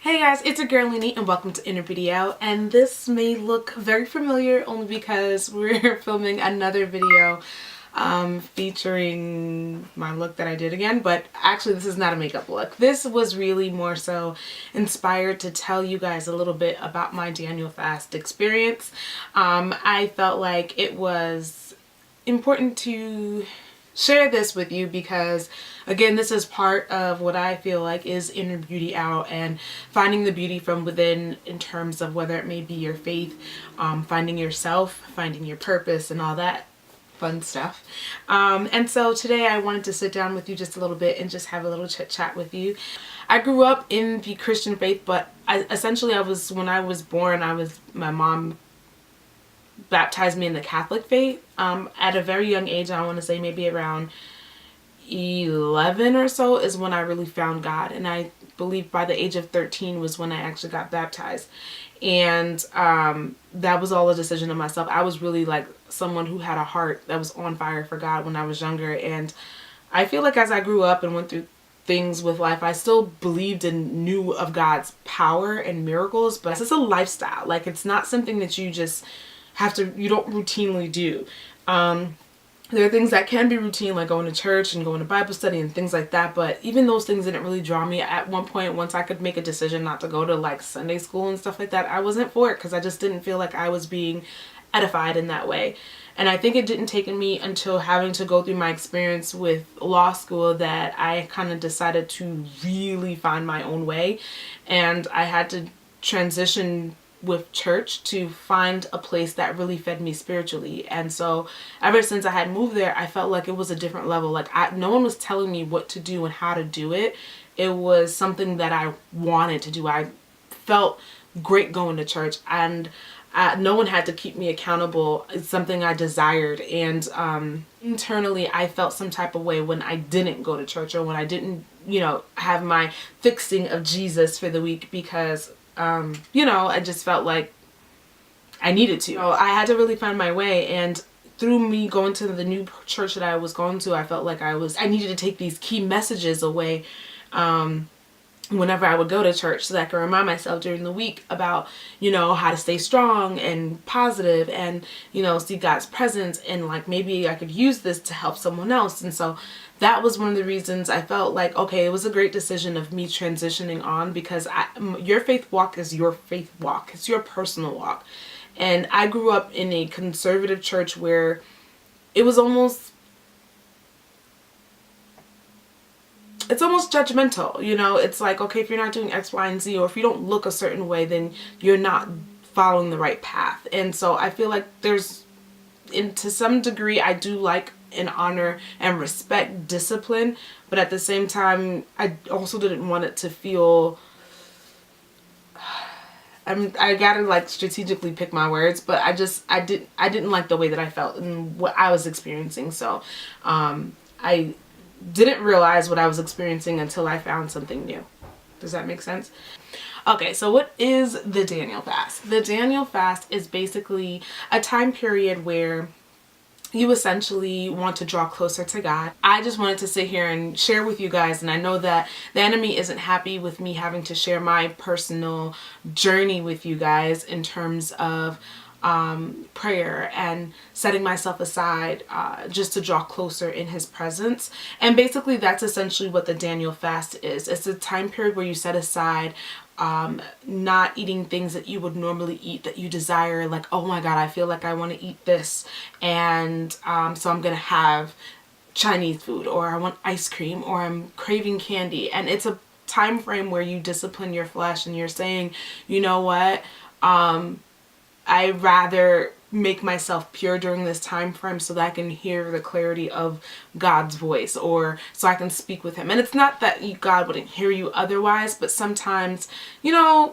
Hey guys, it's your girl Linnee and welcome to Innerbeautyoutle, and this may look very familiar only because we're filming another video featuring my look that I did again, but actually this is not a makeup look. This was really more so inspired to tell you guys a little bit about my Daniel fast experience. I felt like it was important to share this with you because again, this is part of what I feel like is inner beauty out and finding the beauty from within in terms of whether it may be your faith, finding yourself, finding your purpose and all that fun stuff. And so today I wanted to sit down with you just a little bit and just have a little chit chat with you. I grew up in the Christian faith, but when I was born, my mom baptized me in the Catholic faith at a very young age. I want to say maybe around 11 or so is when I really found God, and I believe by the age of 13 was when I actually got baptized. And that was all a decision of myself. I was really like someone who had a heart that was on fire for God when I was younger, and I feel like as I grew up and went through things with life, I still believed and knew of God's power and miracles, but it's a lifestyle. Like, it's not something that you just you don't routinely do. There are things that can be routine, like going to church and going to Bible study and things like that, but even those things didn't really draw me. At one point, once I could make a decision not to go to like Sunday school and stuff like that, I wasn't for it because I just didn't feel like I was being edified in that way. And I think it didn't take me until having to go through my experience with law school that I kind of decided to really find my own way, and I had to transition with church to find a place that really fed me spiritually. And so ever since I had moved there, I felt like it was a different level. Like no one was telling me what to do and how to do it. It was something that I wanted to do. I felt great going to church, and no one had to keep me accountable. It's something I desired. And internally I felt some type of way when I didn't go to church or when I didn't, have my fixing of Jesus for the week, because I just felt like I needed to. So I had to really find my way, and through me going to the new church that I was going to, I felt like I needed to take these key messages away whenever I would go to church, so that I could remind myself during the week about, how to stay strong and positive and, see God's presence, and like maybe I could use this to help someone else. And so that was one of the reasons I felt like, okay, it was a great decision of me transitioning on, because your faith walk is your faith walk. It's your personal walk. And I grew up in a conservative church where it was almost judgmental. It's like, okay, if you're not doing X, Y, and Z, or if you don't look a certain way, then you're not following the right path. And so I feel like to some degree, I do like and honor and respect discipline, but at the same time, I also didn't want it to feel, I gotta like strategically pick my words, but I didn't like the way that I felt and what I was experiencing. So I didn't realize what I was experiencing until I found something new. Does that make sense? Okay, so what is the Daniel fast? The Daniel fast is basically a time period where you essentially want to draw closer to God. I just wanted to sit here and share with you guys, and I know that the enemy isn't happy with me having to share my personal journey with you guys in terms of prayer and setting myself aside just to draw closer in his presence. And basically that's essentially what the Daniel fast is. It's a time period where you set aside not eating things that you would normally eat, that you desire, like, oh my God, I feel like I want to eat this, and so I'm gonna have Chinese food, or I want ice cream, or I'm craving candy. And it's a time frame where you discipline your flesh and you're saying, you know what, I'd rather make myself pure during this time frame so that I can hear the clarity of God's voice, or so I can speak with him. And it's not that God wouldn't hear you otherwise, but sometimes,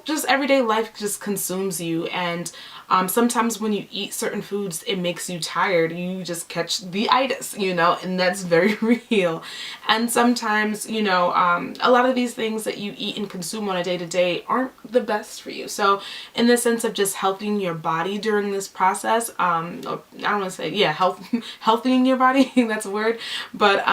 just everyday life just consumes you, and sometimes when you eat certain foods, it makes you tired. You just catch the itis, and that's very real. And sometimes, a lot of these things that you eat and consume on a day-to-day aren't the best for you. So in the sense of just helping your body during this process, I don't want to say, yeah, healthying your body, that's a word, but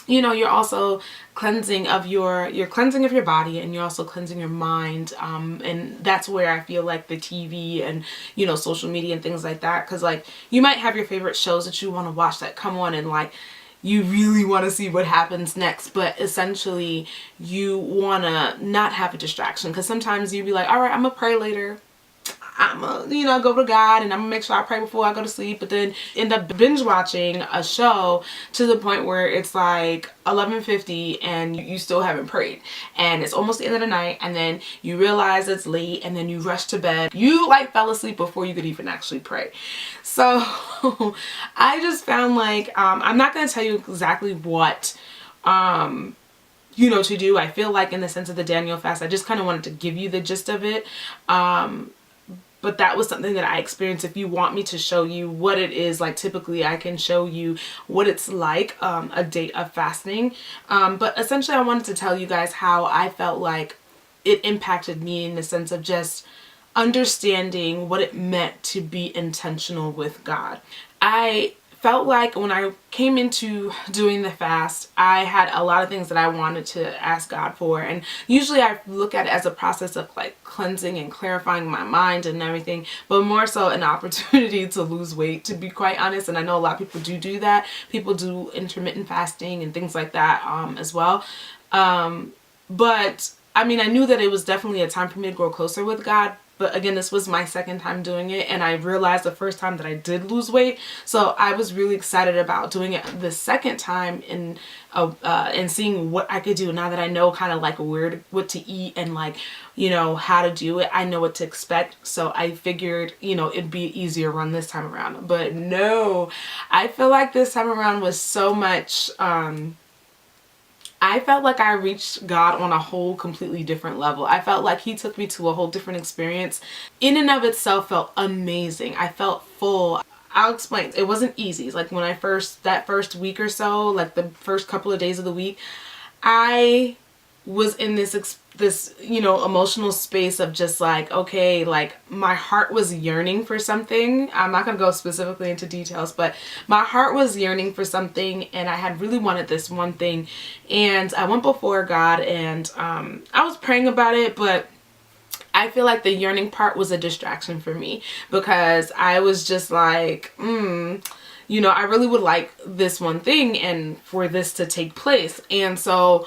you know, you're also cleansing of you're cleansing of your body, and you're also cleansing your mind. And that's where I feel like the TV and, you know, social media and things like that, because like you might have your favorite shows that you want to watch that come on, and like you really want to see what happens next, but essentially you want to not have a distraction, because sometimes you'd be like, all right, I'm gonna pray later, I'm gonna, you know, go to God, and I'm gonna make sure I pray before I go to sleep, but then end up binge watching a show to the point where it's like 11:50 and you still haven't prayed, and it's almost the end of the night, and then you realize it's late, and then you rush to bed. You like fell asleep before you could even actually pray. So I just found like, I'm not gonna tell you exactly what you know, to do. I feel like in the sense of the Daniel fast, I just kind of wanted to give you the gist of it. But that was something that I experienced. If you want me to show you what it is, like typically I can show you what it's like, a day of fasting. But essentially I wanted to tell you guys how I felt like it impacted me in the sense of just understanding what it meant to be intentional with God. I felt like when I came into doing the fast, I had a lot of things that I wanted to ask God for, and usually I look at it as a process of like cleansing and clarifying my mind and everything, but more so an opportunity to lose weight, to be quite honest. And I know a lot of people do that. People do intermittent fasting and things like that as well. But I mean, I knew that it was definitely a time for me to grow closer with God. But again, this was my second time doing it, and I realized the first time that I did lose weight. So I was really excited about doing it the second time, and seeing what I could do now that I know kind of like what to eat, and like, you know, how to do it. I know what to expect. So I figured, you know, it'd be an easier run this time around. But no, I feel like this time around was so much, I felt like I reached God on a whole completely different level. I felt like he took me to a whole different experience. In and of itself felt amazing. I felt full. I'll explain. It wasn't easy. Like when that first week or so, like the first couple of days of the week, I was in this, you know, emotional space of just like, okay, like my heart was yearning for something. I'm not gonna go specifically into details, but my heart was yearning for something, and I had really wanted this one thing, and I went before God, and I was praying about it, but I feel like the yearning part was a distraction for me, because I was just like, you know, I really would like this one thing and for this to take place. And so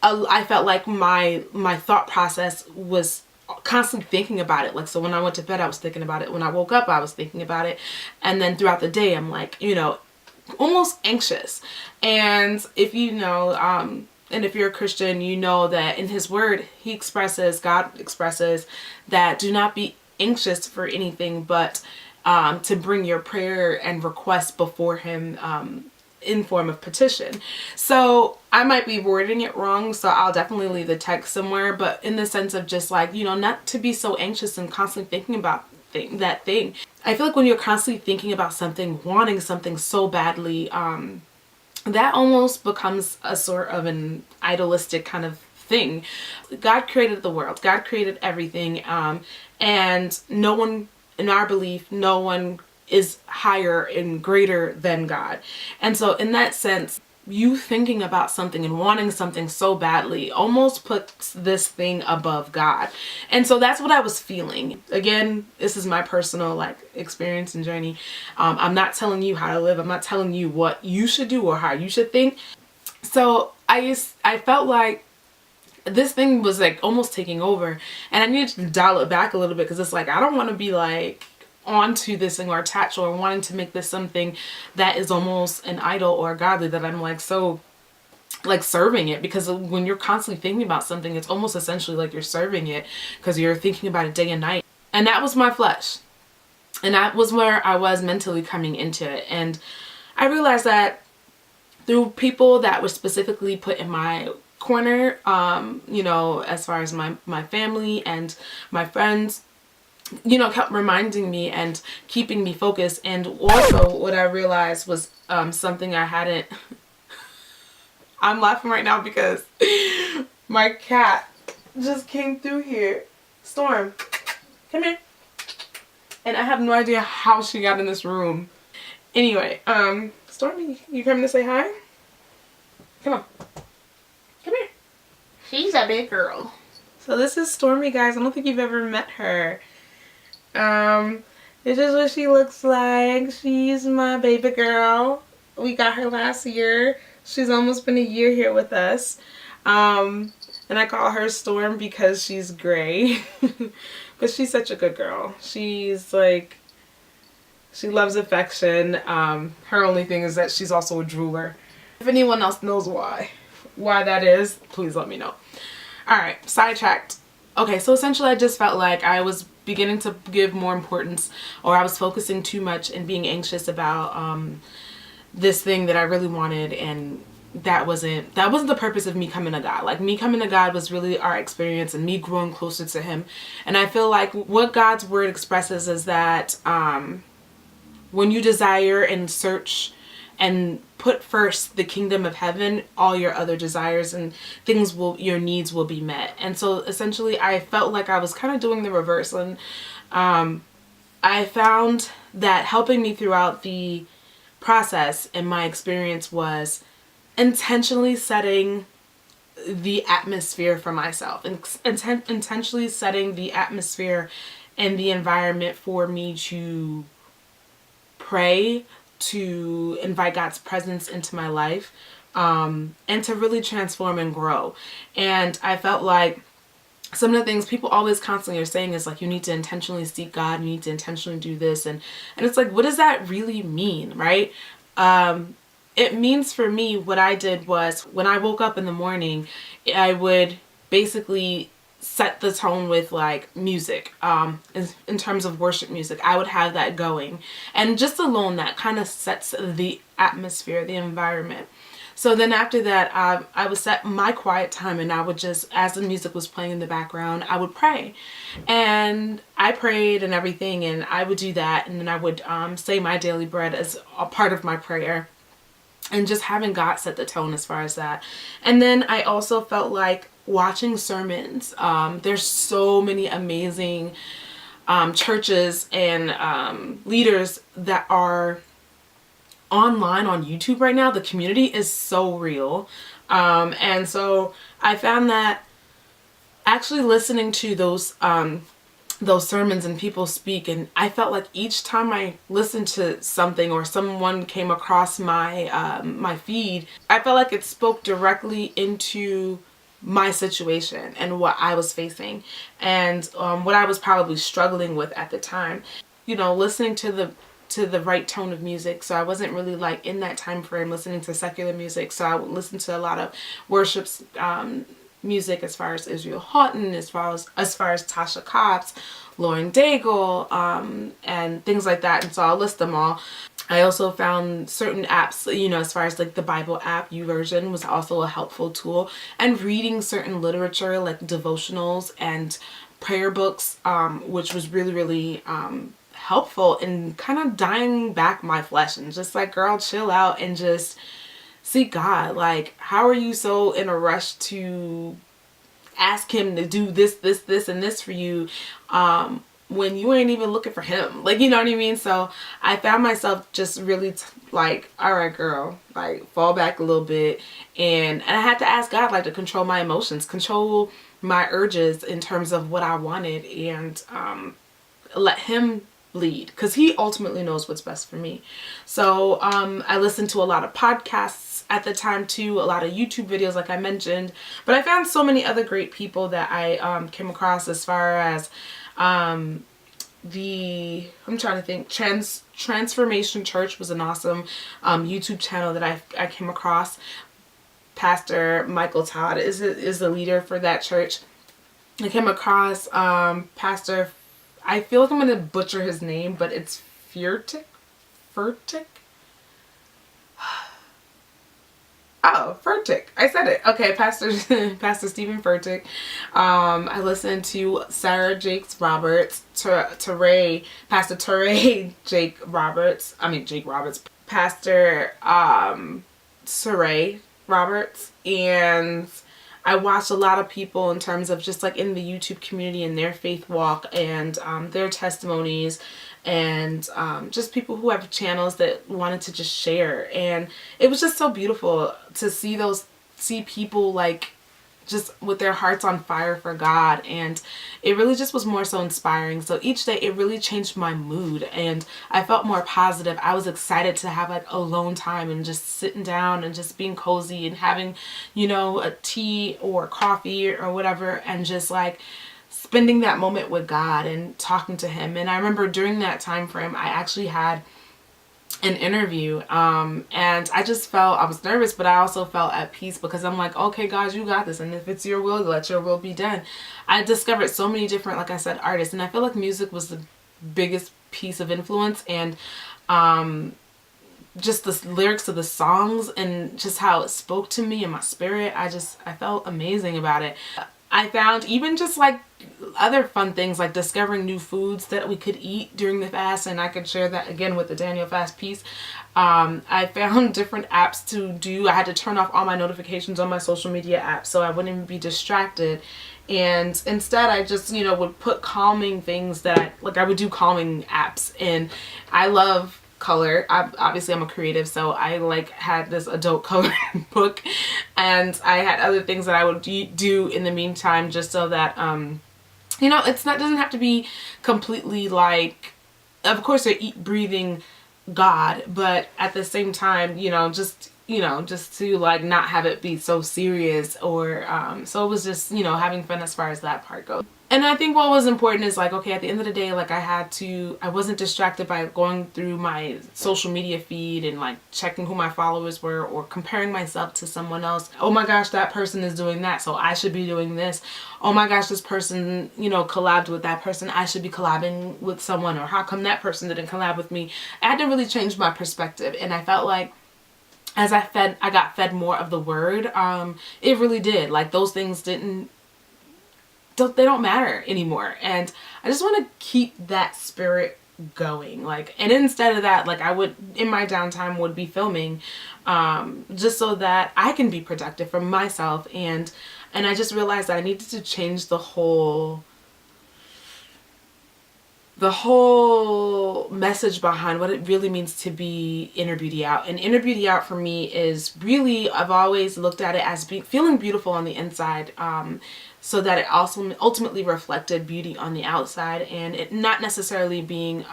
I felt like my thought process was constantly thinking about it. Like, so when I went to bed, I was thinking about it. When I woke up, I was thinking about it. And then throughout the day, I'm like, you know, almost anxious. And if you know, and if you're a Christian, you know that in his word, God expresses that do not be anxious for anything, but to bring your prayer and requests before him, in form of petition. So I might be wording it wrong, so I'll definitely leave the text somewhere, but in the sense of just like, you know, not to be so anxious and constantly thinking about that thing. I feel like when you're constantly thinking about something, wanting something so badly, that almost becomes a sort of an idolistic kind of thing. God created the world. God created everything, and no one, in our belief, no one is higher and greater than God. And so in that sense, you thinking about something and wanting something so badly almost puts this thing above God. And so that's what I was feeling. Again, this is my personal like experience and journey. I'm not telling you how to live. I'm not telling you what you should do or how you should think. So I felt like this thing was like almost taking over, and I needed to dial it back a little bit, because it's like, I don't want to be like onto this thing or attached or wanting to make this something that is almost an idol or godly, that I'm like so like serving it. Because when you're constantly thinking about something, it's almost essentially like you're serving it, because you're thinking about it day and night. And that was my flesh, and that was where I was mentally coming into it. And I realized that through people that were specifically put in my corner, you know, as far as my family and my friends, you know, kept reminding me and keeping me focused. And also what I realized was something I hadn't I'm laughing right now because my cat just came through here. Storm, come here. And I have no idea how she got in this room. Anyway, Stormy, you coming to say hi? Come on. Come here. She's a big girl. So this is Stormy, guys. I don't think you've ever met her. This is what she looks like. She's my baby girl. We got her last year. She's almost been a year here with us. And I call her Storm because she's gray. But she's such a good girl. She's like, she loves affection. Her only thing is that she's also a drooler. If anyone else knows why that is, please let me know. Alright, sidetracked. Okay, so essentially I just felt like I was beginning to give more importance, or I was focusing too much and being anxious about this thing that I really wanted, and that wasn't the purpose of me coming to God. Like, me coming to God was really our experience and me growing closer to Him. And I feel like what God's word expresses is that when you desire and search and put first the kingdom of heaven, all your other desires and things your needs will be met. And so essentially I felt like I was kind of doing the reverse, and I found that helping me throughout the process and my experience was intentionally setting the atmosphere for myself, and intentionally setting the atmosphere and the environment for me to pray, to invite God's presence into my life, and to really transform and grow. And I felt like some of the things people always constantly are saying is like, you need to intentionally seek God, you need to intentionally do this, and it's like, what does that really mean, right? It means, for me, what I did was, when I woke up in the morning, I would basically set the tone with like music, in terms of worship music. I would have that going, and just alone that kind of sets the atmosphere, the environment. So then after that, I would set my quiet time, and I would just, as the music was playing in the background, I would pray. And I prayed and everything, and I would do that, and then I would say my daily bread as a part of my prayer, and just having God set the tone as far as that. And then I also felt like watching sermons. There's so many amazing churches and leaders that are online on YouTube right now. The community is so real. And so I found that actually listening to those sermons and people speak, and I felt like each time I listened to something or someone came across my my feed, I felt like it spoke directly into my situation and what I was facing, and what I was probably struggling with at the time. You know, listening to the right tone of music. So I wasn't really like in that time frame listening to secular music. So I would listen to a lot of worship music, as far as Israel Houghton, as far as Tasha Cobbs, Lauren Daigle, and things like that. And so I'll list them all. I also found certain apps, you know, as far as like the Bible app, YouVersion was also a helpful tool, and reading certain literature like devotionals and prayer books, which was really, really helpful in kind of dying back my flesh and just like, girl, chill out and just seek God. Like, how are you so in a rush to ask Him to do this, this, this, and this for you, when you ain't even looking for Him? Like, you know what I mean? So I found myself just really like, all right, girl, like, fall back a little bit. And I had to ask God, like, to control my emotions, control my urges in terms of what I wanted, and let Him lead, because He ultimately knows what's best for me. So I listened to a lot of podcasts at the time too, a lot of YouTube videos like I mentioned, but I found so many other great people that I came across, as far as I'm trying to think, Transformation Church was an awesome YouTube channel that I came across. Pastor Michael Todd is the leader for that church. I came across Pastor, I feel like I'm going to butcher his name, but it's Furtick? Oh, Furtick. I said it. Okay, Pastor Stephen Furtick. I listened to Sarah Jakes Roberts, Pastor Teray Jake Roberts, Pastor Saray Roberts, and I watched a lot of people in terms of just like in the YouTube community and their faith walk and their testimonies, and just people who have channels that wanted to just share. And it was just so beautiful to see people like just with their hearts on fire for God, and it really just was more so inspiring. So each day it really changed my mood and I felt more positive. I was excited to have like alone time and just sitting down and just being cozy and having, you know, a tea or coffee or whatever, and just like spending that moment with God and talking to him. And I remember during that time frame I actually had an interview, and I just felt, I was nervous, but I also felt at peace because I'm like, okay God, you got this, and if it's your will, let your will be done. I discovered so many different, like I said, artists, and I feel like music was the biggest piece of influence, and just the lyrics of the songs and just how it spoke to me in my spirit. I felt amazing about it. I found even just like other fun things like discovering new foods that we could eat during the fast, and I could share that again with the Daniel fast piece. I found different apps to do. I had to turn off all my notifications on my social media apps so I wouldn't be distracted, and instead I just, you know, would put calming things that I would do calming apps. And I love color. Obviously I'm a creative, so I like had this adult coloring book, and I had other things that I would do in the meantime, just so that you know, doesn't have to be completely like, of course I eat breathing God, but at the same time, you know, just to like not have it be so serious, or so it was just, you know, having fun as far as that part goes. And I think what was important is like, okay, at the end of the day, like I wasn't distracted by going through my social media feed and like checking who my followers were or comparing myself to someone else. Oh my gosh, that person is doing that, so I should be doing this. Oh my gosh, this person, you know, collabed with that person, I should be collabing with someone, or how come that person didn't collab with me? I had to really change my perspective, and I felt like as I got fed more of the word, it really did. Like those things they don't matter anymore, and I just want to keep that spirit going. Like, and instead of that, like I would in my downtime would be filming, just so that I can be productive for myself, and I just realized that I needed to change the whole message behind what it really means to be inner beauty out. And inner beauty out for me is really, I've always looked at it as feeling beautiful on the inside, so that it also ultimately reflected beauty on the outside, and it not necessarily being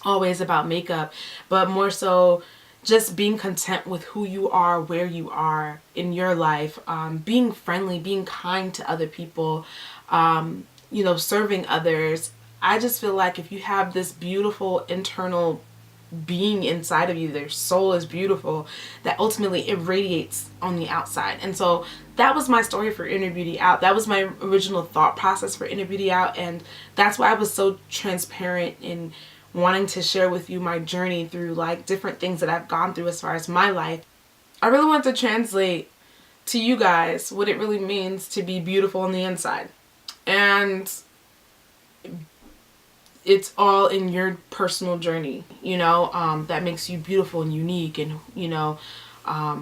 always about makeup, but more so just being content with who you are, where you are in your life, being friendly, being kind to other people, you know, serving others. I just feel like if you have this beautiful internal being inside of you, their soul is beautiful, that ultimately it radiates on the outside. And so that was my story for Inner Beauty Out. That was my original thought process for Inner Beauty Out, and that's why I was so transparent in wanting to share with you my journey through like different things that I've gone through as far as my life. I really want to translate to you guys what it really means to be beautiful on the inside. And it's all in your personal journey, you know, that makes you beautiful and unique. And, you know, I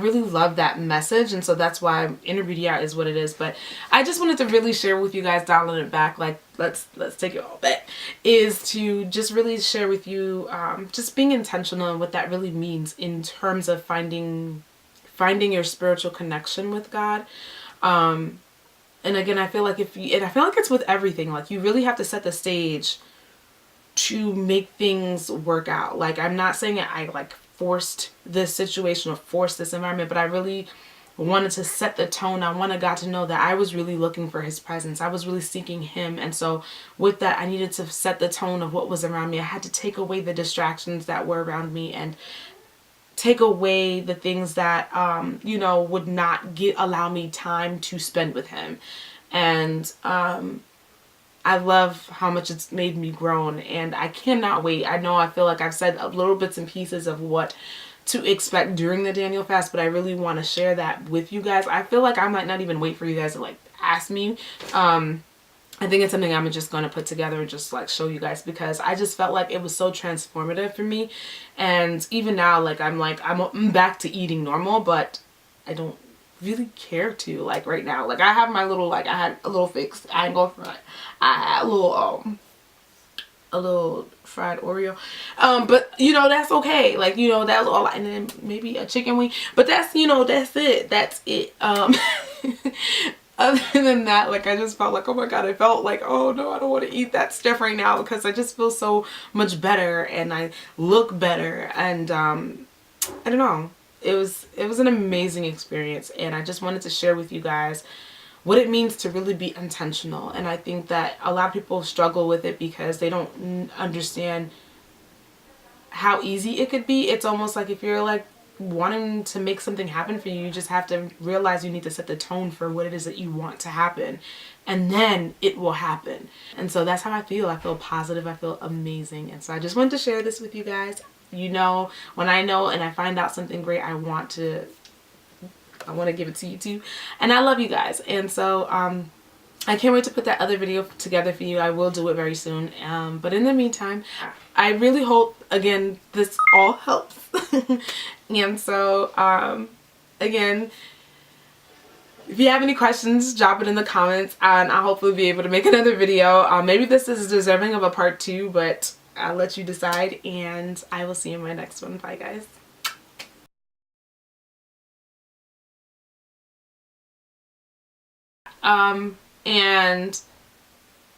really love that message. And so that's why Inner Beauty Out is what it is. But I just wanted to really share with you guys, dialing it back, like let's take it all back, is to just really share with you just being intentional and what that really means in terms of finding your spiritual connection with God. And again, I feel like I feel like it's with everything, like you really have to set the stage to make things work out. Like, I'm not saying I like forced this situation or forced this environment, but I really wanted to set the tone. I wanted God to know that I was really looking for his presence. I was really seeking him. And so with that, I needed to set the tone of what was around me. I had to take away the distractions that were around me and take away the things that, you know, would not allow me time to spend with him. And I love how much it's made me grown, and I cannot wait. I feel like I've said little bits and pieces of what to expect during the Daniel fast, but I really want to share that with you guys. I feel like I might not even wait for you guys to like ask me. I think it's something I'm just going to put together and just like show you guys, because I just felt like it was so transformative for me. And even now, like I'm back to eating normal, but I don't really care to, like right now. Like I have my little, like I had a little fix. I ain't going for it. I had a little fried Oreo, but you know, that's okay. Like, you know, that's all. And then maybe a chicken wing, but that's, you know, that's it. Other than that, like I just felt like, oh my god, I felt like, oh no, I don't want to eat that stuff right now, because I just feel so much better and I look better. And I don't know, it was an amazing experience, and I just wanted to share with you guys what it means to really be intentional. And I think that a lot of people struggle with it because they don't understand how easy it could be. It's almost like if you're like wanting to make something happen for you, you just have to realize you need to set the tone for what it is that you want to happen, and then it will happen. And so that's how I feel. I feel positive. I feel amazing. And so I just wanted to share this with you guys. You know, when I know and I find out something great, I want to give it to you too. And I love you guys. And so I can't wait to put that other video together for you. I will do it very soon. But in the meantime, I really hope, again, this all helps. And so, again, if you have any questions, drop it in the comments, and I'll hopefully be able to make another video. Maybe this is deserving of a part 2, but I'll let you decide, and I will see you in my next one. Bye, guys. And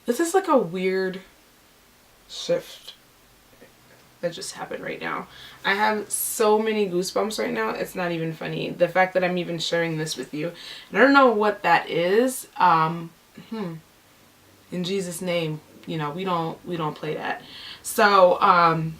this is like a weird shift that just happened right now. I have so many goosebumps right now, it's not even funny. The fact that I'm even sharing this with you. And I don't know what that is. In Jesus' name, you know, we don't play that. So,